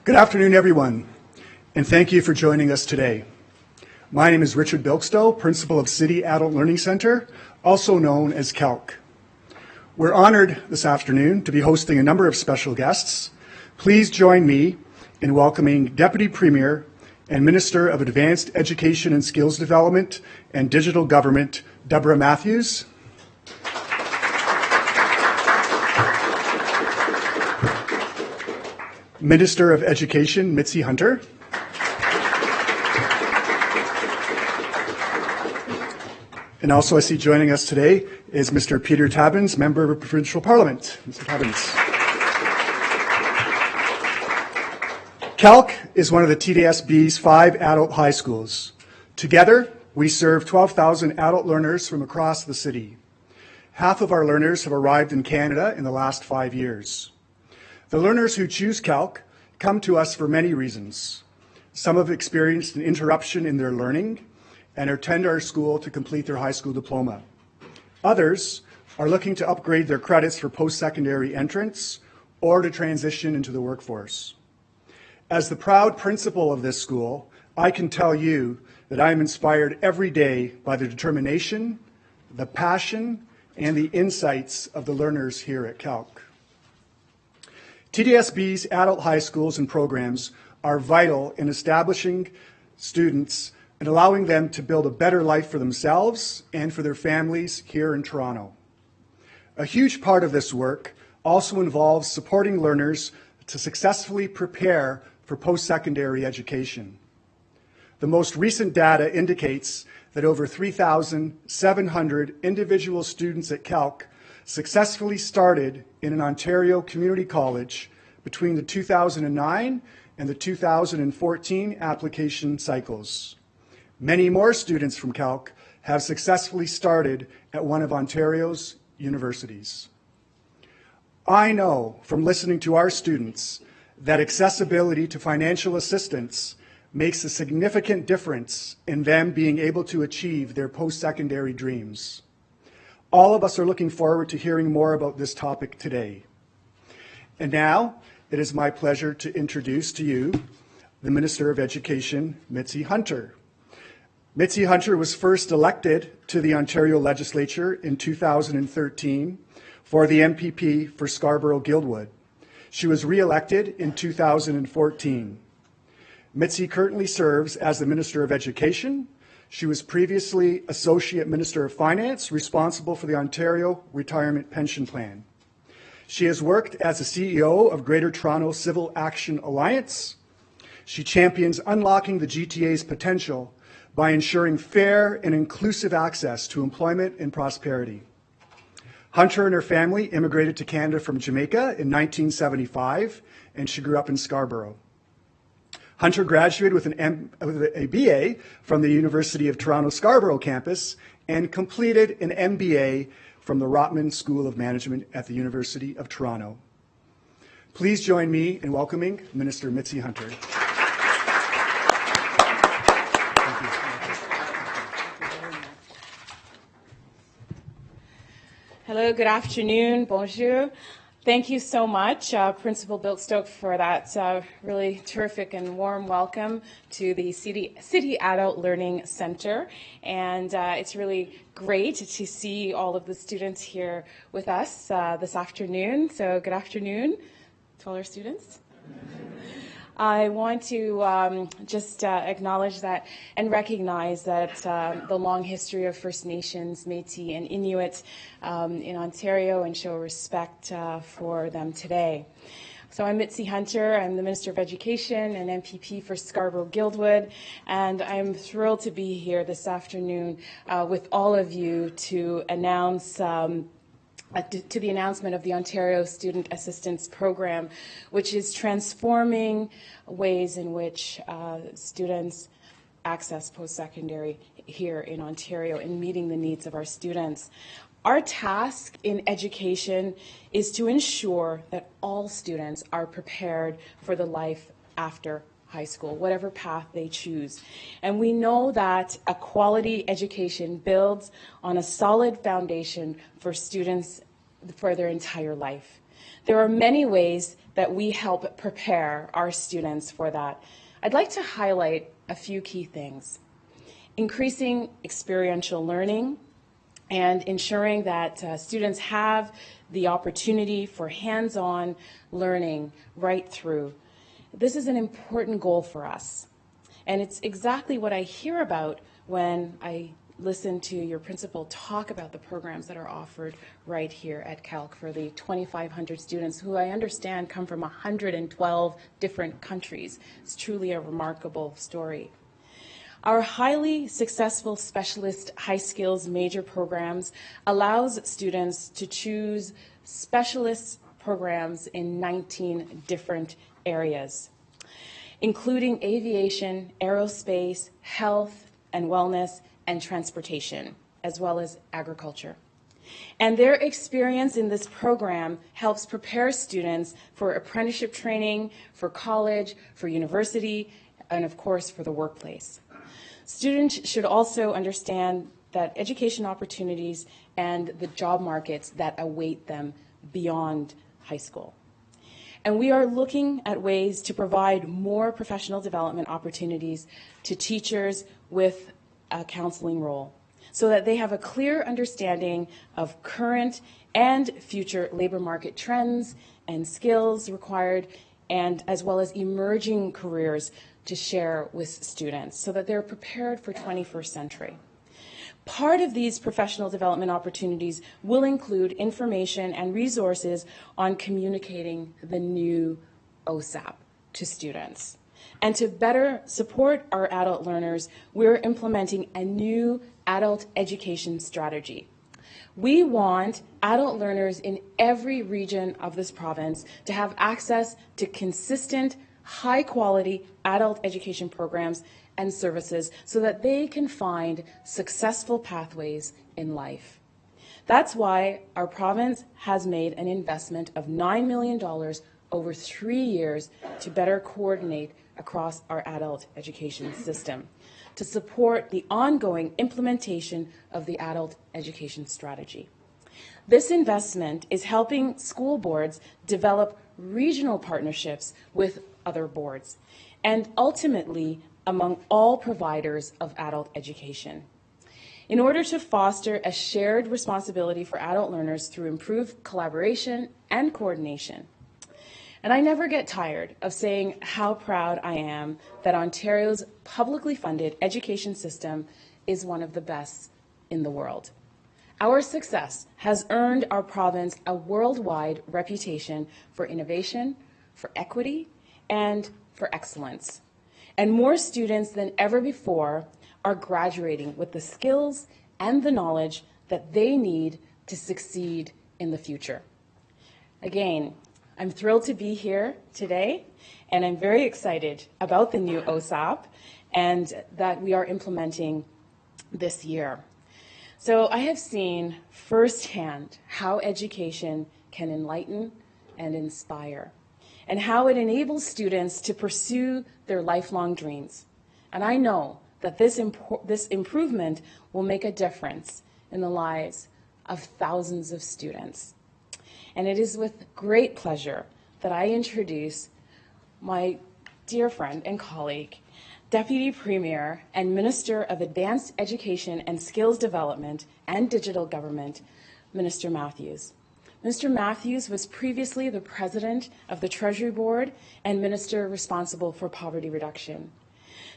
Good afternoon, everyone, and thank you for joining us today. My name is Richard Bilkstow, Principal of City Adult Learning Center, also known as CALC. We're honored this afternoon to be hosting a number of special guests. Please join me in welcoming Deputy Premier and Minister of Advanced Education and Skills Development and Digital Government, Deb Matthews. Minister of Education, Mitzie Hunter. And also I see joining us today is Mr. Peter Tabbins, Member of Provincial Parliament. Mr. Tabbins. CALC is one of the TDSB's 5 adult high schools. Together, we serve 12,000 adult learners from across the city. Half of our learners have arrived in Canada in the last 5 years. The learners who choose CALC come to us for many reasons. Some have experienced an interruption in their learning and attend our school to complete their high school diploma. Others are looking to upgrade their credits for post-secondary entrance or to transition into the workforce. As the proud principal of this school, I can tell you that I am inspired every day by the determination, the passion, and the insights of the learners here at CALC. TDSB's adult high schools and programs are vital in establishing students and allowing them to build a better life for themselves and for their families here in Toronto. A huge part of this work also involves supporting learners to successfully prepare for post-secondary education. The most recent data indicates that over 3,700 individual students at CALC successfully started in an Ontario community college between the 2009 and the 2014 application cycles. Many more students from CALC have successfully started at one of Ontario's universities. I know from listening to our students that accessibility to financial assistance makes a significant difference in them being able to achieve their post-secondary dreams. All of us are looking forward to hearing more about this topic today. And now, it is my pleasure to introduce to you the Minister of Education, Mitzie Hunter. Mitzie Hunter was first elected to the Ontario Legislature in 2013 for the MPP for Scarborough-Guildwood. She was re-elected in 2014. Mitzie currently serves as the Minister of Education. She was previously Associate Minister of Finance, responsible for the Ontario Retirement Pension Plan. She has worked as the CEO of Greater Toronto Civil Action Alliance. She champions unlocking the GTA's potential by ensuring fair and inclusive access to employment and prosperity. Hunter and her family immigrated to Canada from Jamaica in 1975, and she grew up in Scarborough. Hunter graduated with a BA from the University of Toronto Scarborough campus and completed an MBA from the Rotman School of Management at the University of Toronto. Please join me in welcoming Minister Mitzie Hunter. Hello, good afternoon, bonjour. Thank you so much, Principal Bilkstow, for that really terrific and warm welcome to the City Adult Learning Center. And it's really great to see all of the students here with us this afternoon. So good afternoon to all our students. I want to just acknowledge that and recognize that the long history of First Nations, Métis, and Inuit in Ontario, and show respect for them today. So I'm Mitzie Hunter. I'm the Minister of Education and MPP for Scarborough-Guildwood, and I'm thrilled to be here this afternoon with all of you to announce to the announcement of the Ontario Student Assistance Program, which is transforming ways in which students access post-secondary here in Ontario and meeting the needs of our students. Our task in education is to ensure that all students are prepared for the life after high school, whatever path they choose. And we know that a quality education builds on a solid foundation for students for their entire life. There are many ways that we help prepare our students for that. I'd like to highlight a few key things. Increasing experiential learning and ensuring that students have the opportunity for hands-on learning right through. This is an important goal for us. And it's exactly what I hear about when I listen to your principal talk about the programs that are offered right here at Calc for the 2,500 students who I understand come from 112 different countries. It's truly a remarkable story. Our highly successful specialist high skills major programs allows students to choose specialist programs in 19 different areas, including aviation, aerospace, health and wellness, and transportation, as well as agriculture. And their experience in this program helps prepare students for apprenticeship training, for college, for university, and of course for the workplace. Students should also understand that education opportunities and the job markets that await them beyond high school. And we are looking at ways to provide more professional development opportunities to teachers with a counseling role so that they have a clear understanding of current and future labor market trends and skills required, and as well as emerging careers to share with students so that they're prepared for 21st century. Part of these professional development opportunities will include information and resources on communicating the new OSAP to students. And to better support our adult learners, we're implementing a new adult education strategy. We want adult learners in every region of this province to have access to consistent, high-quality adult education programs and services so that they can find successful pathways in life. That's why our province has made an investment of $9 million over 3 years to better coordinate across our adult education system to support the ongoing implementation of the adult education strategy. This investment is helping school boards develop regional partnerships with other boards and ultimately among all providers of adult education in order to foster a shared responsibility for adult learners through improved collaboration and coordination. And I never get tired of saying how proud I am that Ontario's publicly funded education system is one of the best in the world. Our success has earned our province a worldwide reputation for innovation, for equity, and for excellence. And more students than ever before are graduating with the skills and the knowledge that they need to succeed in the future. Again, I'm thrilled to be here today, and I'm very excited about the new OSAP and that we are implementing this year. So I have seen firsthand how education can enlighten and inspire, and how it enables students to pursue their lifelong dreams. And I know that this improvement will make a difference in the lives of thousands of students. And it is with great pleasure that I introduce my dear friend and colleague, Deputy Premier and Minister of Advanced Education and Skills Development and Digital Government, Minister Matthews. Minister Matthews was previously the President of the Treasury Board and Minister responsible for poverty reduction.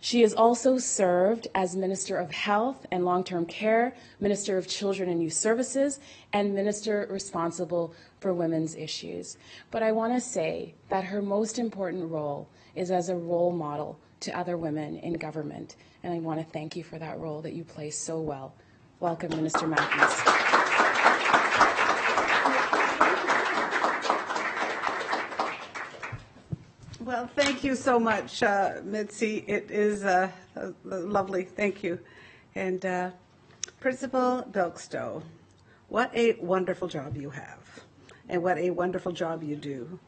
She has also served as Minister of Health and Long-Term Care, Minister of Children and Youth Services, and Minister responsible for women's issues. But I want to say that her most important role is as a role model to other women in government, and I want to thank you for that role that you play so well. Welcome, Minister Matthews. Well, thank you so much, Mitzie. It is lovely. Thank you. And Principal Bilkstow, what a wonderful job you have, and what a wonderful job you do.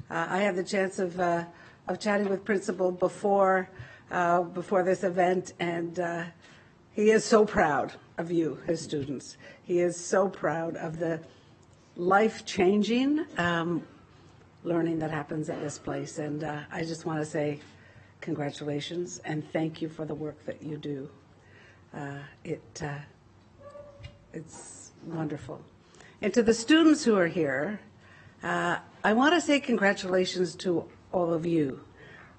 I had the chance of chatting with Principal before this event, and he is so proud of you, his students. He is so proud of the life-changing learning that happens at this place. And I just want to say congratulations and thank you for the work that you do. It's wonderful. And to the students who are here, I want to say congratulations to all of you.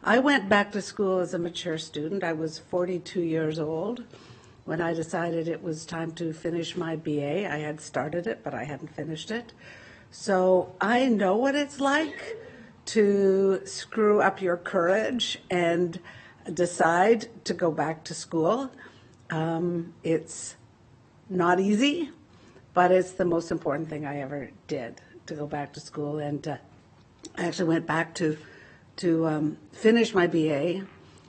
I went back to school as a mature student. I was 42 years old when I decided it was time to finish my BA. I had started it, but I hadn't finished it. So I know what it's like to screw up your courage and decide to go back to school. It's not easy, but it's the most important thing I ever did, to go back to school. And I actually went back to finish my BA.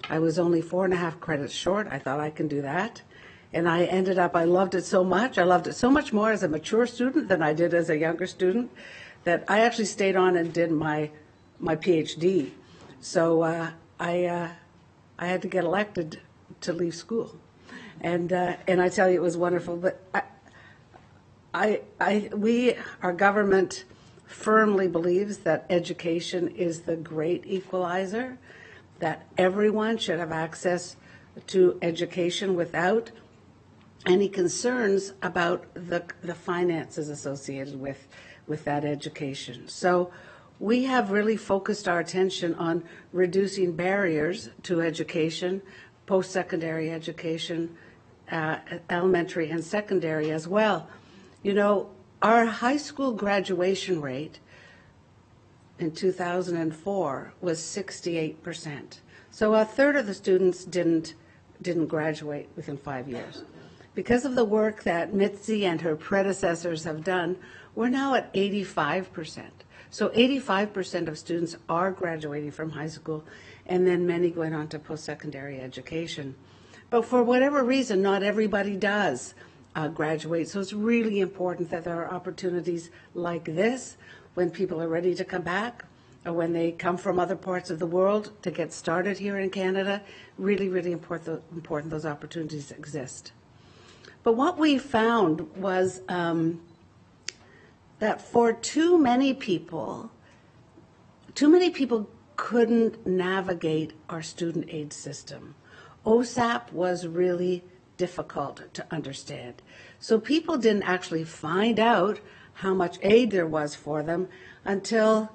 I was only 4.5 credits short. I thought I can do that. And I ended up, I loved it so much. I loved it so much more as a mature student than I did as a younger student, that I actually stayed on and did my PhD. So I had to get elected to leave school. And I tell you, it was wonderful. But our government firmly believes that education is the great equalizer, that everyone should have access to education without any concerns about the finances associated with that education. So we have really focused our attention on reducing barriers to education, post-secondary education, elementary and secondary as well. You know, our high school graduation rate in 2004 was 68%. So a third of the students didn't graduate within 5 years. Because of the work that Mitzie and her predecessors have done, we're now at 85%. So 85% of students are graduating from high school, and then many going on to post-secondary education. But for whatever reason, not everybody does graduate. So it's really important that there are opportunities like this when people are ready to come back, or when they come from other parts of the world to get started here in Canada. Really, really important those opportunities exist. But what we found was that for too many people couldn't navigate our student aid system. OSAP was really difficult to understand. So people didn't actually find out how much aid there was for them until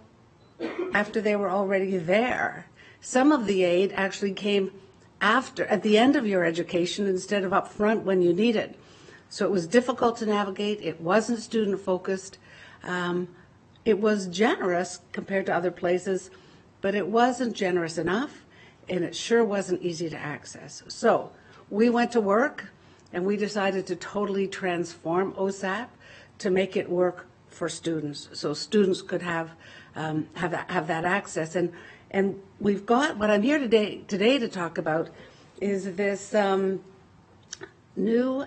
after they were already there. Some of the aid actually came at the end of your education instead of up front when you need it. So it was difficult to navigate. It wasn't student focused. It was generous compared to other places, but it wasn't generous enough, and it sure wasn't easy to access. So we went to work, and we decided to totally transform OSAP to make it work for students, so students could have that access. And we've got, what I'm here today to talk about is this new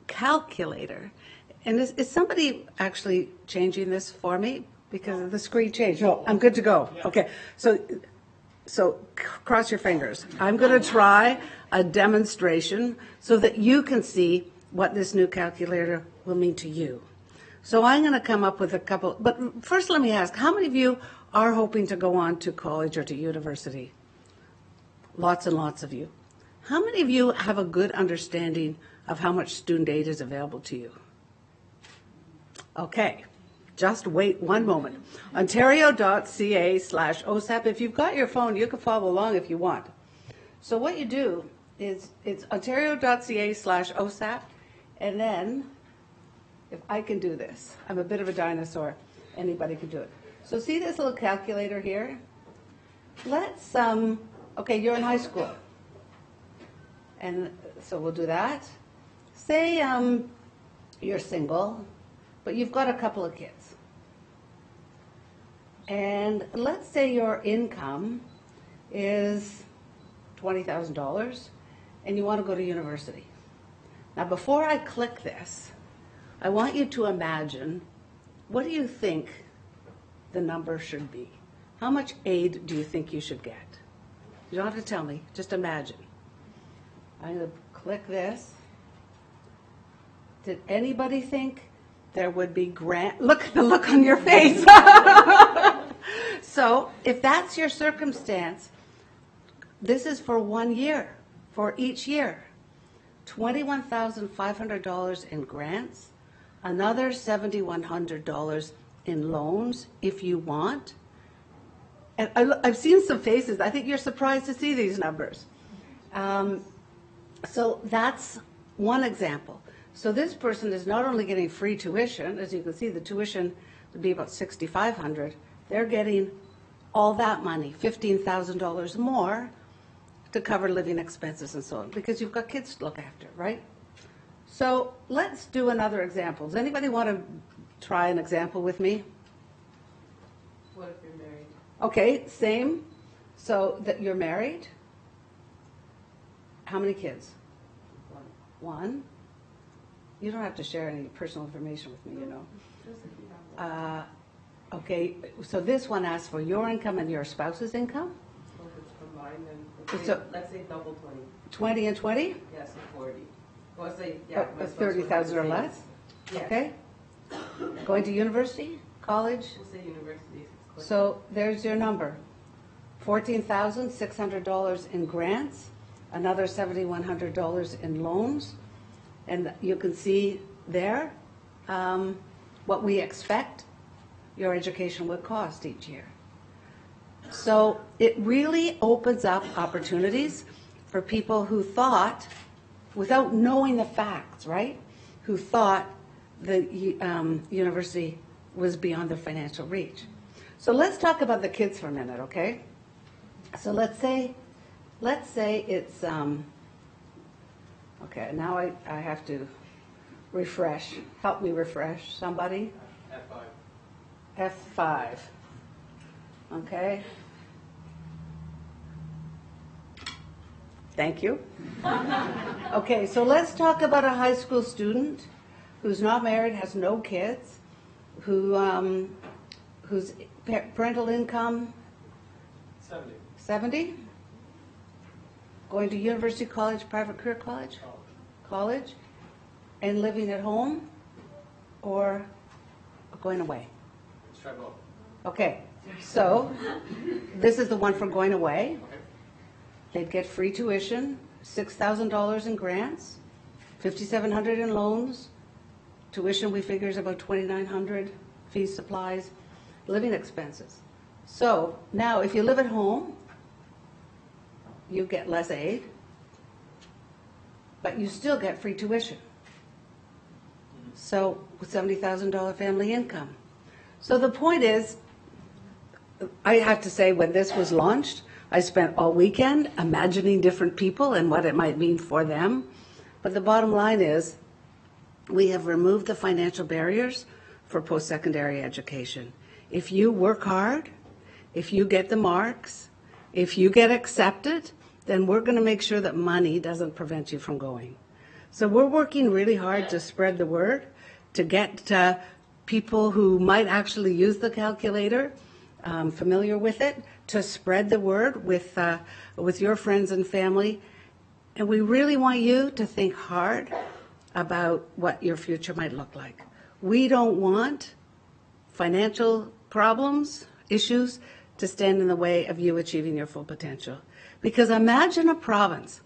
calculator. And is somebody actually changing this for me? Because the screen changed. No, I'm good to go. Okay, so cross your fingers. I'm going to try a demonstration so that you can see what this new calculator will mean to you. So I'm going to come up with a couple, but first let me ask, how many of you are hoping to go on to college or to university? Lots and lots of you. How many of you have a good understanding of how much student aid is available to you? Okay, just wait one moment. Ontario.ca/OSAP. If you've got your phone, you can follow along if you want. So what you do is it's Ontario.ca/OSAP, and then if I can do this, I'm a bit of a dinosaur. Anybody can do it. So see this little calculator here? Let's, okay, you're in high school. And so we'll do that. Say you're single, but you've got a couple of kids. And let's say your income is $20,000 and you want to go to university. Now before I click this, I want you to imagine, what do you think the number should be? How much aid do you think you should get? You don't have to tell me, just imagine. I'm going to click this. Did anybody think there would be grant? Look at the look on your face. So if that's your circumstance, this is for 1 year, for each year. $21,500 in grants, another $7,100 in loans if you want. And I've seen some faces. I think you're surprised to see these numbers. So that's one example. So this person is not only getting free tuition, as you can see, the tuition would be about $6,500. They're getting all that money, $15,000 more, to cover living expenses and so on, because you've got kids to look after, right? So let's do another example. Does anybody want to try an example with me? What if you're married? Okay, same. So that you're married. How many kids? One. You don't have to share any personal information with me, you know. Okay, so this one asks for your income and your spouse's income? So if it's combined, then let's say double 20. 20 and 20? Yeah, so 40. Well, let's say, yeah. my spouse would have 30,000 or the same. less? Yeah. Okay. Going to university, college? We'll say university. So there's your number. $14,600 in grants, another $7,100 in loans. And you can see there what we expect your education would cost each year. So it really opens up opportunities for people who thought, without knowing the facts, right, who thought the university was beyond their financial reach. So let's talk about the kids for a minute, okay? So let's say it's, okay, now I have to refresh. Help me refresh, somebody? F5. F5. Okay. Thank you. Okay, so let's talk about a high school student who's not married, has no kids, whose parental income 70? Going to university, college, private career college, and living at home, or going away? Let's try both. Okay, so this is the one for going away. Okay. They'd get free tuition, $6,000 in grants, $5,700 in loans. Tuition, we figure, is about $2,900, fees, supplies, living expenses. So now if you live at home, you get less aid, but you still get free tuition. So with $70,000 family income. So the point is, I have to say, when this was launched, I spent all weekend imagining different people and what it might mean for them. But the bottom line is, we have removed the financial barriers for post-secondary education. If you work hard, if you get the marks, if you get accepted, then we're going to make sure that money doesn't prevent you from going. So we're working really hard to spread the word, to get people who might actually use the calculator, familiar with it, to spread the word with your friends and family. And we really want you to think hard about what your future might look like. We don't want financial problems, issues, to stand in the way of you achieving your full potential. Because imagine a province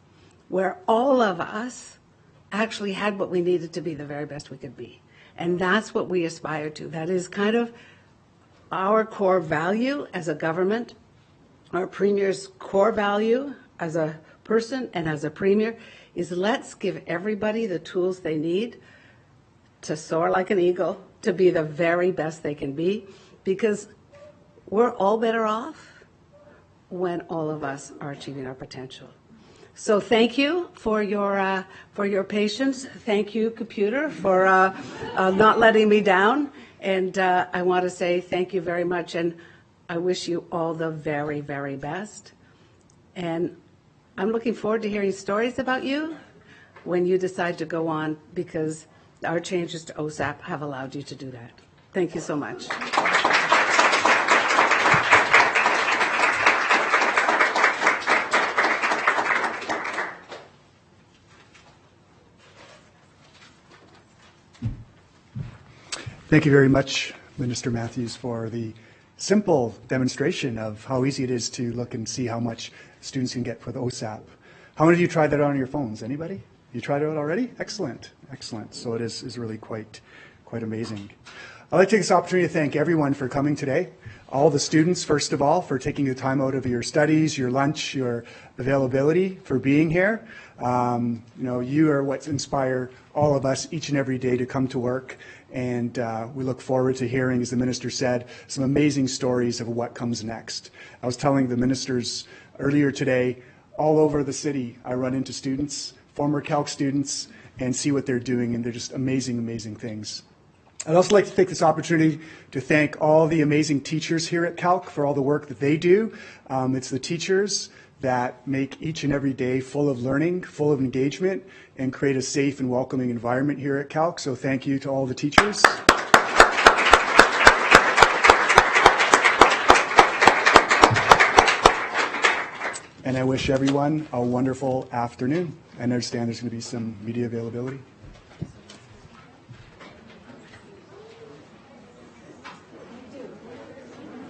where all of us actually had what we needed to be the very best we could be. And that's what we aspire to. That is kind of our core value as a government, our premier's core value as a person and as a premier, is let's give everybody the tools they need to soar like an eagle, to be the very best they can be, because we're all better off when all of us are achieving our potential. So thank you for your patience. Thank you, computer, for not letting me down. And I want to say thank you very much, and I wish you all the very, very best. And I'm looking forward to hearing stories about you when you decide to go on, because our changes to OSAP have allowed you to do that. Thank you so much. Thank you very much, Minister Matthews, for the simple demonstration of how easy it is to look and see how much students can get for the OSAP. How many of you tried that on your phones? Anybody? You tried it out already? Excellent, excellent. So it is really quite amazing. I'd like to take this opportunity to thank everyone for coming today. All the students, first of all, for taking the time out of your studies, your lunch, your availability, for being here. You are what inspire all of us each and every day to come to work. And we look forward to hearing, as the minister said, some amazing stories of what comes next. I was telling the ministers earlier today, all over the city, I run into students, former Calc students, and see what they're doing, and they're just amazing, amazing things. I'd also like to take this opportunity to thank all the amazing teachers here at Calc for all the work that they do. It's the teachers that make each and every day full of learning, full of engagement, and create a safe and welcoming environment here at Calc. So thank you to all the teachers. And I wish everyone a wonderful afternoon. I understand there's going to be some media availability.